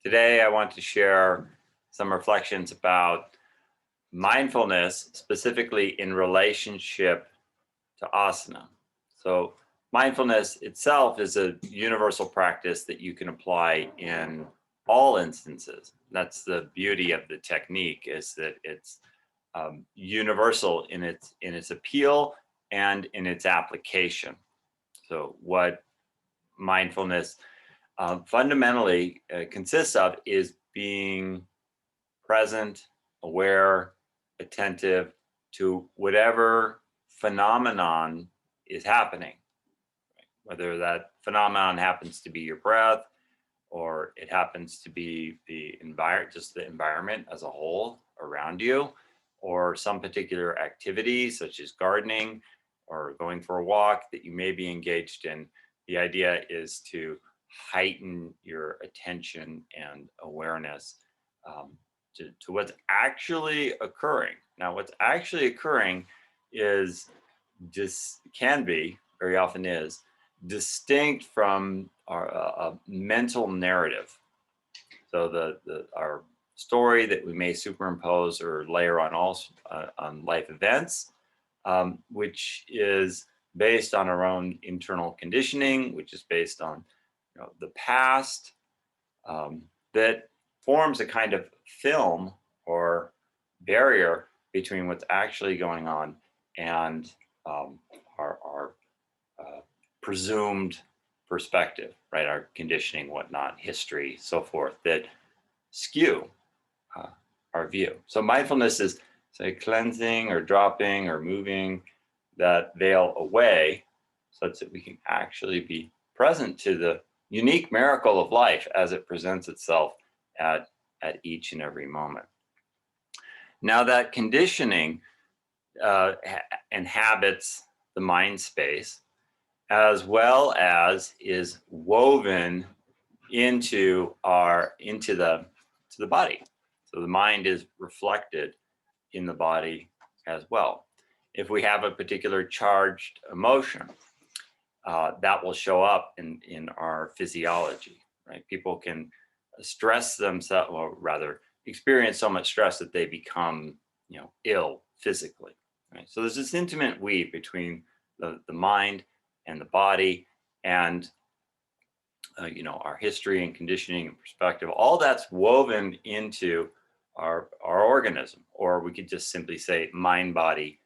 Today, I want to share some reflections about mindfulness, specifically in relationship to asana. So, mindfulness itself is a universal practice that you can apply in all instances. That's the beauty of the technique, is that it's universal in its appeal and in its application. So, what mindfulness fundamentally consists of is being present, aware, attentive to whatever phenomenon is happening, whether that phenomenon happens to be your breath or it happens to be the environment, just the environment as a whole around you, or some particular activity such as gardening or going for a walk that you may be engaged in. The idea is to heighten your attention and awareness to what's actually occurring. Now, what's actually occurring is just can be, very often is, distinct from our mental narrative. So our story that we may superimpose or layer on on life events, which is based on our own internal conditioning, which is based on the past, that forms a kind of film or barrier between what's actually going on and our presumed perspective, right? Our conditioning, whatnot, history, so forth, that skew uh, our view. So mindfulness is, say, cleansing or dropping or moving that veil away such that we can actually be present to the unique miracle of life as it presents itself at each and every moment. Now, that conditioning inhabits the mind space as well as is woven into the body. So the mind is reflected in the body as well. If we have a particular charged emotion, that will show up in our physiology, right? People can stress themselves, or rather experience so much stress that they become, ill physically, right? So there's this intimate weave between the mind and the body, and our history and conditioning and perspective. All that's woven into our organism, or we could just simply say mind-body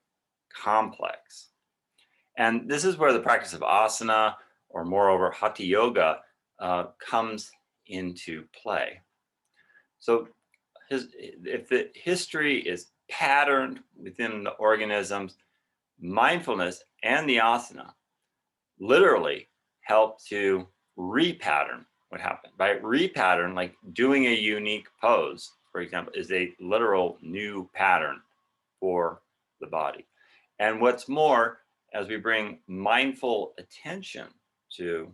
complex. And this is where the practice of asana, or moreover hatha yoga, comes into play. So if the history is patterned within the organisms, mindfulness and the asana literally help to repattern what happened. By repattern, like doing a unique pose, for example, is a literal new pattern for the body. And what's more, as we bring mindful attention to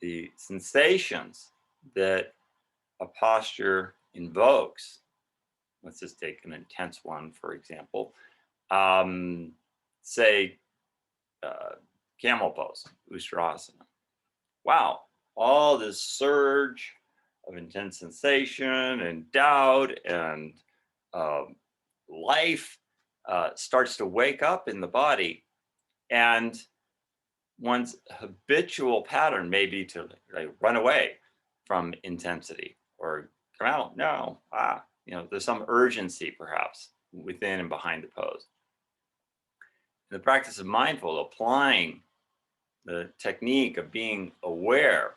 the sensations that a posture invokes, let's just take an intense one, for example, say camel pose, Ustrasana. Wow, all this surge of intense sensation and doubt and life starts to wake up in the body, and one's habitual pattern may be to run away from intensity or come out. No, there's some urgency perhaps within and behind the pose. In the practice of mindful, applying the technique of being aware,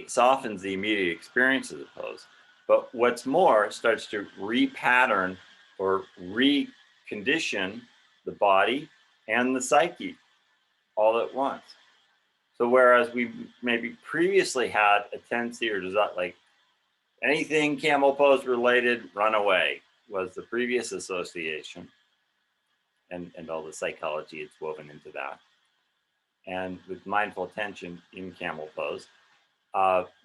softens the immediate experience of the pose, but what's more, starts to repattern or recondition the body and the psyche all at once. So whereas we maybe previously had a tendency or desire, like anything camel pose related, run away, was the previous association, and all the psychology it's woven into that. And with mindful attention in camel pose,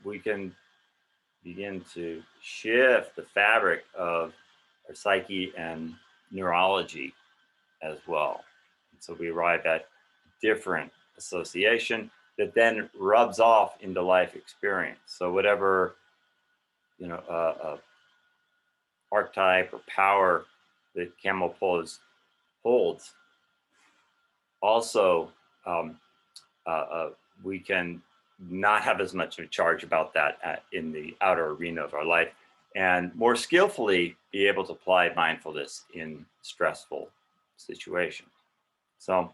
we can begin to shift the fabric of our psyche and neurology as well. And so we arrive at different association that then rubs off into life experience. So whatever, archetype or power that camel pose holds, also we can not have as much of a charge about that in the outer arena of our life, and more skillfully be able to apply mindfulness in stressful situations. So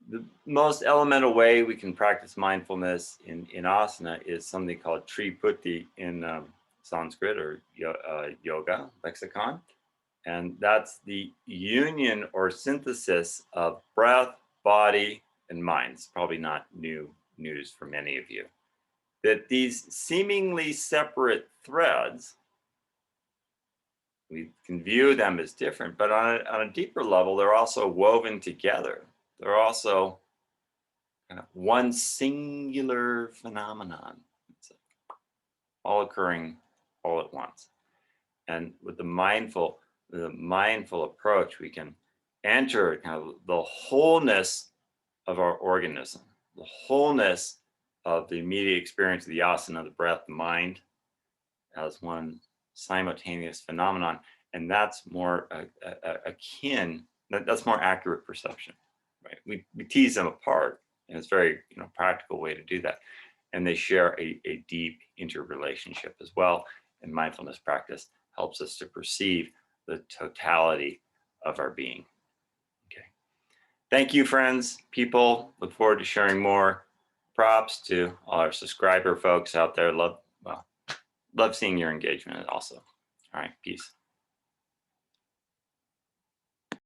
the most elemental way we can practice mindfulness in asana is something called Triputi in Sanskrit or yoga lexicon. And that's the union or synthesis of breath, body, and mind. It's probably not news for many of you. That these seemingly separate threads, we can view them as different, but on a deeper level, they're also woven together. They're also kind of one singular phenomenon. It's all occurring all at once. And with the mindful approach, we can enter kind of the wholeness of our organism, the wholeness of the immediate experience of the asana, the breath, the mind, as one simultaneous phenomenon. And that's more akin, that's more accurate perception, right? We tease them apart, and it's a very practical way to do that. And they share a deep interrelationship as well. And mindfulness practice helps us to perceive the totality of our being. Okay. Thank you, friends, people. Look forward to sharing more. Props to all our subscriber folks out there. Love seeing your engagement also. All right, peace.